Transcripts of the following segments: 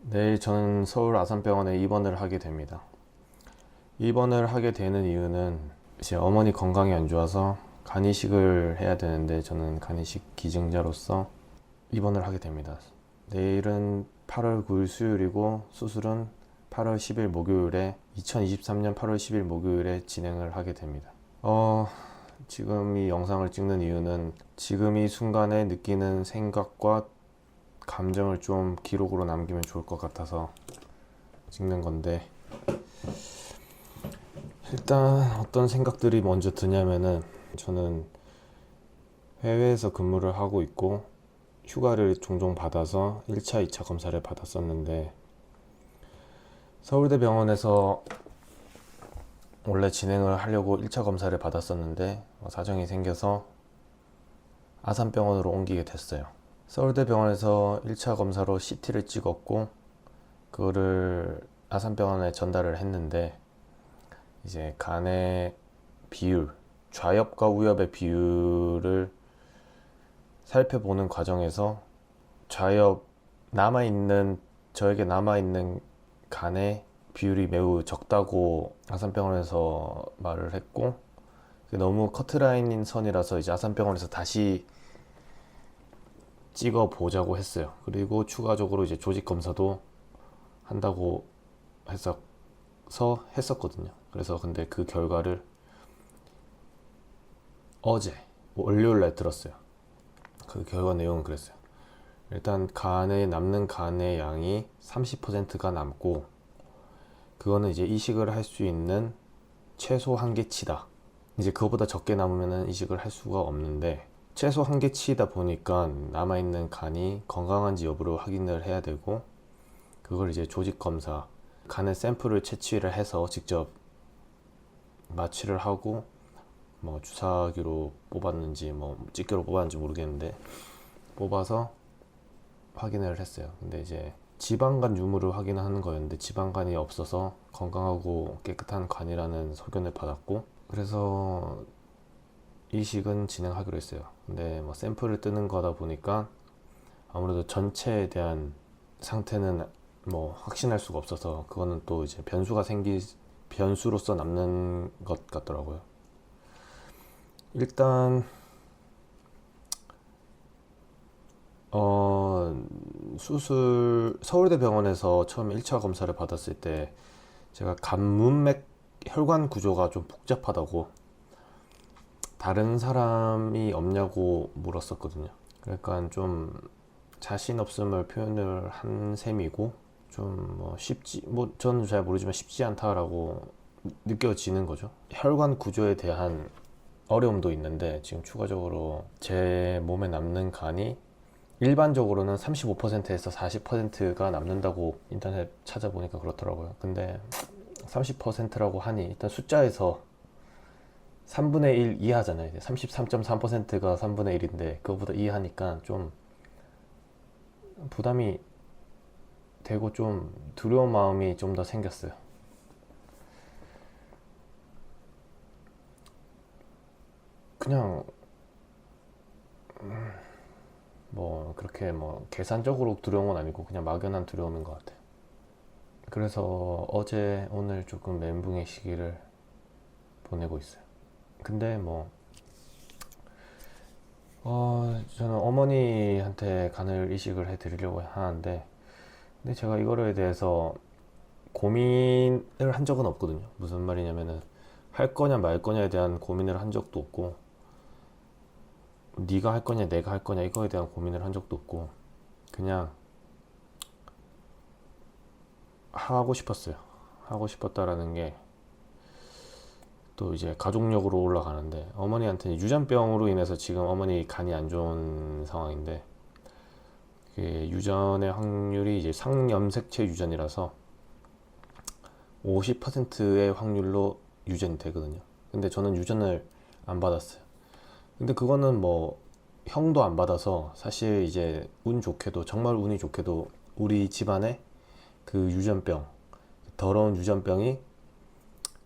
내일 저는 서울 아산병원에 입원을 하게 됩니다. 입원을 하게 되는 이유는 이제 어머니 건강이 안 좋아서 간이식을 해야 되는데 저는 간이식 기증자로서 입원을 하게 됩니다. 내일은 8월 9일 수요일이고 수술은 8월 10일 목요일에 2023년 8월 10일 목요일에 진행을 하게 됩니다. 지금 이 영상을 찍는 이유는 지금 이 순간에 느끼는 생각과 감정을 좀 기록으로 남기면 좋을 것 같아서 찍는 건데, 일단 어떤 생각들이 먼저 드냐면은, 저는 해외에서 근무를 하고 있고 휴가를 종종 받아서 1차, 2차 검사를 받았었는데, 서울대병원에서 원래 진행을 하려고 1차 검사를 받았었는데 사정이 생겨서 아산병원으로 옮기게 됐어요. 서울대병원에서 1차 검사로 CT를 찍었고 그거를 아산병원에 전달을 했는데, 이제 간의 비율, 좌엽과 우엽의 비율을 살펴보는 과정에서 좌엽 저에게 남아있는 간의 비율이 매우 적다고 아산병원에서 말을 했고, 너무 커트라인인 선이라서 이제 아산병원에서 다시 찍어 보자고 했어요. 그리고 추가적으로 이제 조직 검사도 한다고 했었거든요. 그래서 근데 그 결과를 어제 월요일 날 들었어요. 그 결과 내용은 그랬어요. 일단 간에 남는 간의 양이 30%가 남고, 그거는 이제 이식을 할 수 있는 최소 한계치다. 이제 그거보다 적게 남으면 이식을 할 수가 없는데, 최소 한계치이다 보니까 남아있는 간이 건강한지 여부를 확인을 해야 되고, 그걸 이제 조직 검사, 간의 샘플을 채취를 해서 직접 마취를 하고, 뭐 주사기로 뽑았는지 뭐 집게로 뽑았는지 모르겠는데 뽑아서 확인을 했어요. 근데 이제 지방간 유무를 확인하는 거였는데 지방간이 없어서 건강하고 깨끗한 간이라는 소견을 받았고, 그래서 이식은 진행하기로 했어요. 근데 뭐 샘플을 뜨는 거다 보니까 아무래도 전체에 대한 상태는 뭐 확신할 수가 없어서 그거는 또 이제 변수로서 남는 것 같더라고요. 일단 서울대병원에서 처음 1차 검사를 받았을 때 제가 간문맥 혈관 구조가 좀 복잡하다고 다른 사람이 없냐고 물었었거든요. 그러니까 좀 자신 없음을 표현을 한 셈이고, 좀 뭐 저는 잘 모르지만 쉽지 않다라고 느껴지는 거죠. 혈관 구조에 대한 어려움도 있는데, 지금 추가적으로 제 몸에 남는 간이 일반적으로는 35%에서 40%가 남는다고 인터넷 찾아보니까 그렇더라고요. 근데 30%라고 하니 일단 숫자에서 3분의 1 이하잖아요. 33.3%가 3분의 1인데 그거보다 이하니까 좀 부담이 되고 좀 두려운 마음이 좀 더 생겼어요. 그냥 뭐 그렇게 뭐 계산적으로 두려운 건 아니고 그냥 막연한 두려움인 것 같아요. 그래서 어제 오늘 조금 멘붕의 시기를 보내고 있어요. 근데 저는 어머니한테 간을 이식을 해드리려고 하는데, 근데 제가 이거에 대해서 고민을 한 적은 없거든요. 무슨 말이냐면은 할 거냐 말 거냐에 대한 고민을 한 적도 없고, 네가 할 거냐 내가 할 거냐 이거에 대한 고민을 한 적도 없고, 그냥 하고 싶었어요. 하고 싶었다라는 게 또 이제 가족력으로 올라가는데, 어머니한테는 유전병으로 인해서 지금 어머니 간이 안 좋은 상황인데, 유전의 확률이 이제 상염색체 유전이라서 50%의 확률로 유전이 되거든요. 근데 저는 유전을 안 받았어요. 근데 그거는 뭐 형도 안 받아서 사실 이제 운 좋게도, 정말 운이 좋게도 우리 집안에 그 유전병, 더러운 유전병이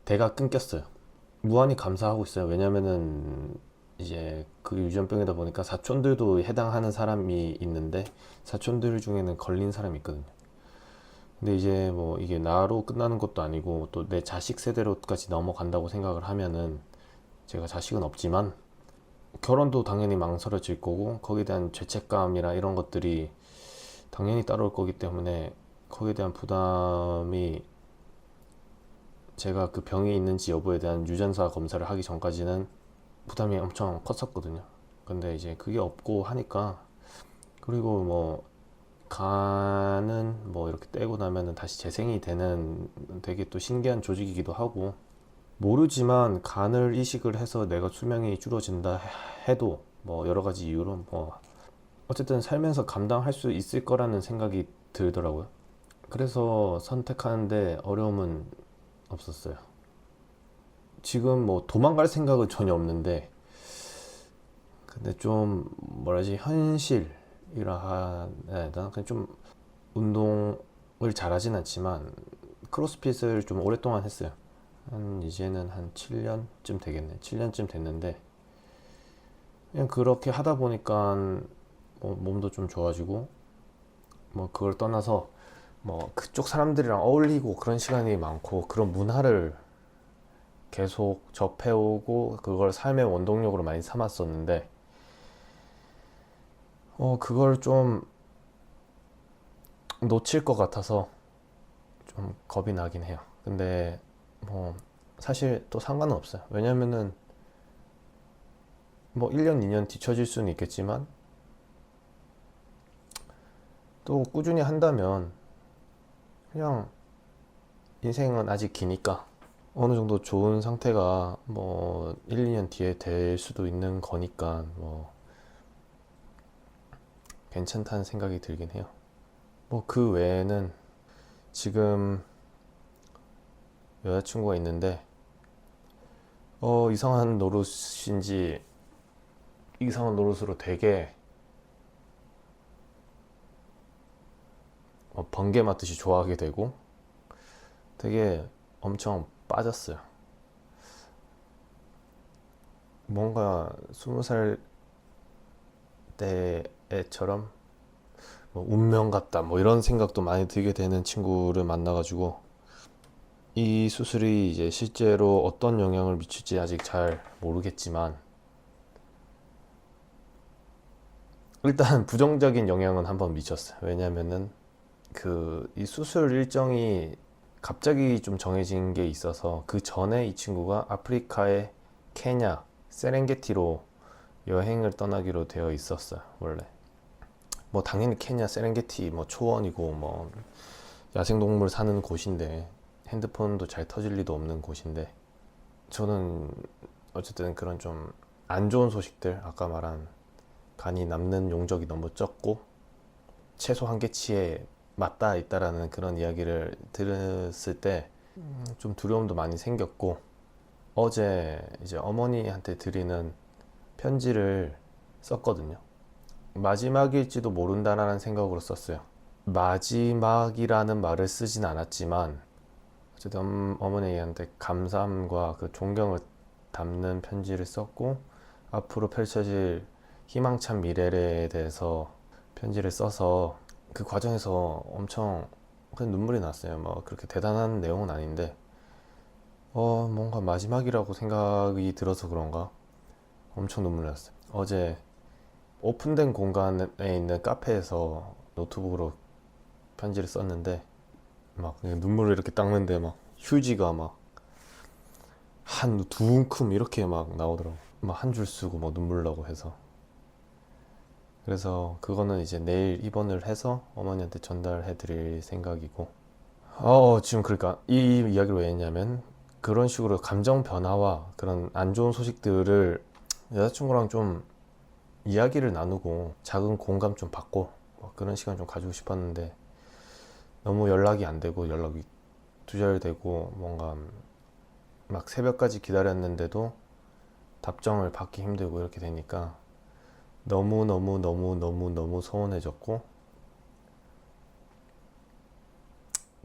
대가 끊겼어요. 무한히 감사하고 있어요. 왜냐면은 이제 그 유전병이다 보니까 사촌들도 해당하는 사람이 있는데 사촌들 중에는 걸린 사람이 있거든요. 근데 이제 뭐 이게 나로 끝나는 것도 아니고 또 내 자식 세대로까지 넘어간다고 생각을 하면은, 제가 자식은 없지만 결혼도 당연히 망설여질 거고 거기에 대한 죄책감이나 이런 것들이 당연히 따라올 거기 때문에 거기에 대한 부담이, 제가 그 병이 있는지 여부에 대한 유전자 검사를 하기 전까지는 부담이 엄청 컸었거든요. 근데 이제 그게 없고 하니까, 그리고 뭐 간은 뭐 이렇게 떼고 나면은 다시 재생이 되는 되게 또 신기한 조직이기도 하고, 모르지만 간을 이식을 해서 내가 수명이 줄어진다 해도 뭐 여러 가지 이유로 뭐 어쨌든 살면서 감당할 수 있을 거라는 생각이 들더라고요. 그래서 선택하는데 어려움은 없었어요. 지금 뭐 도망갈 생각은 전혀 없는데, 근데 좀 뭐라지, 현실이라 해야 되나, 그냥 좀 운동을 잘하진 않지만 크로스핏을 좀 오랫동안 했어요. 이제는 한 7년쯤 되겠네. 7년쯤 됐는데, 그냥 그렇게 하다 보니까 뭐 몸도 좀 좋아지고, 뭐 그걸 떠나서 뭐 그쪽 사람들이랑 어울리고 그런 시간이 많고 그런 문화를 계속 접해오고 그걸 삶의 원동력으로 많이 삼았었는데, 그걸 좀 놓칠 것 같아서 좀 겁이 나긴 해요. 근데 뭐 사실 또 상관은 없어요. 왜냐면은 뭐 1년, 2년 뒤처질 수는 있겠지만 또 꾸준히 한다면 그냥 인생은 아직 기니까 어느 정도 좋은 상태가 뭐 1, 2년 뒤에 될 수도 있는 거니까 뭐 괜찮다는 생각이 들긴 해요. 뭐 그 외에는 지금 여자친구가 있는데, 이상한 노릇인지 이상한 노릇으로 되게 번개 맞듯이 좋아하게 되고 되게 엄청 빠졌어요. 뭔가 20살 때처럼 뭐 운명 같다 뭐 이런 생각도 많이 들게 되는 친구를 만나가지고, 이 수술이 이제 실제로 어떤 영향을 미칠지 아직 잘 모르겠지만 일단 부정적인 영향은 한번 미쳤어요. 왜냐면은 그 이 수술 일정이 갑자기 좀 정해진 게 있어서, 그 전에 이 친구가 아프리카의 케냐 세렝게티로 여행을 떠나기로 되어 있었어요. 원래 뭐 당연히 케냐 세렝게티 뭐 초원이고 뭐 야생동물 사는 곳인데 핸드폰도 잘 터질 리도 없는 곳인데, 저는 어쨌든 그런 좀 안 좋은 소식들, 아까 말한 간이 남는 용적이 너무 적고 채소 한 개치에 맞닿아 있다라는 그런 이야기를 들었을 때 좀 두려움도 많이 생겼고, 어제 이제 어머니한테 드리는 편지를 썼거든요. 마지막일지도 모른다라는 생각으로 썼어요. 마지막이라는 말을 쓰진 않았지만 어쨌든 어머니한테 감사함과 그 존경을 담는 편지를 썼고, 앞으로 펼쳐질 희망찬 미래에 대해서 편지를 써서 그 과정에서 엄청 그냥 눈물이 났어요. 뭐 그렇게 대단한 내용은 아닌데 뭔가 마지막이라고 생각이 들어서 그런가 엄청 눈물 났어요. 어제 오픈된 공간에 있는 카페에서 노트북으로 편지를 썼는데, 막 눈물을 이렇게 닦는데 막 휴지가 막 한 두 움큼 이렇게 막 나오더라고. 막 한 줄 쓰고 막 눈물 나고 해서. 그래서 그거는 이제 내일 입원을 해서 어머니한테 전달해 드릴 생각이고, 지금 그러니까 이 이야기를 왜 했냐면, 그런 식으로 감정 변화와 그런 안 좋은 소식들을 여자친구랑 좀 이야기를 나누고 작은 공감 좀 받고 뭐 그런 시간 좀 가지고 싶었는데, 너무 연락이 안 되고 연락이 두절되고 뭔가 막 새벽까지 기다렸는데도 답장을 받기 힘들고 이렇게 되니까 너무 서운해졌고,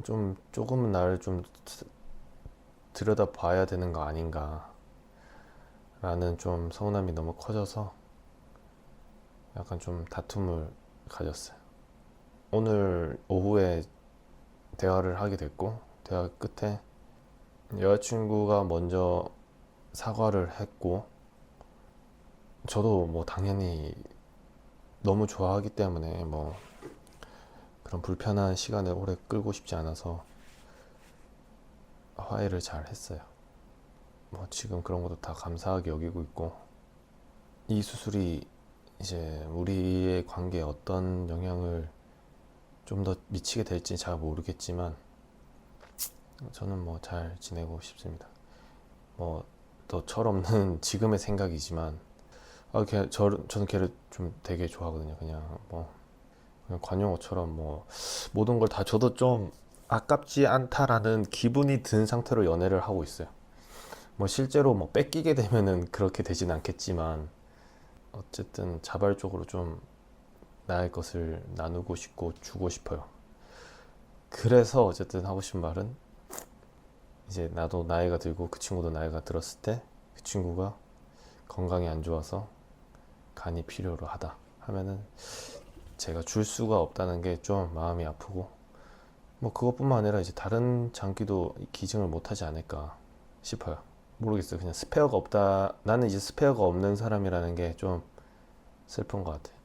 좀 조금은 나를 좀 들여다 봐야 되는 거 아닌가 라는 좀 서운함이 너무 커져서 약간 좀 다툼을 가졌어요. 오늘 오후에 대화를 하게 됐고, 대화 끝에 여자친구가 먼저 사과를 했고, 저도 뭐 당연히 너무 좋아하기 때문에 뭐 그런 불편한 시간을 오래 끌고 싶지 않아서 화해를 잘 했어요. 뭐 지금 그런 것도 다 감사하게 여기고 있고, 이 수술이 이제 우리의 관계에 어떤 영향을 좀 더 미치게 될지 잘 모르겠지만 저는 뭐 잘 지내고 싶습니다. 뭐 더 철없는 지금의 생각이지만 저는 걔를 좀 되게 좋아하거든요. 그냥 관용어처럼 뭐 모든 걸 다 줘도 좀 아깝지 않다라는 기분이 든 상태로 연애를 하고 있어요. 뭐 실제로 뭐 뺏기게 되면은 그렇게 되진 않겠지만 어쨌든 자발적으로 좀 나의 것을 나누고 싶고 주고 싶어요. 그래서 어쨌든 하고 싶은 말은, 이제 나도 나이가 들고 그 친구도 나이가 들었을 때 그 친구가 건강이 안 좋아서 간이 필요로 하다 하면은 제가 줄 수가 없다는 게 좀 마음이 아프고, 뭐 그것뿐만 아니라 이제 다른 장기도 기증을 못 하지 않을까 싶어요. 모르겠어요. 그냥 스페어가 없다. 나는 이제 스페어가 없는 사람이라는 게 좀 슬픈 것 같아요.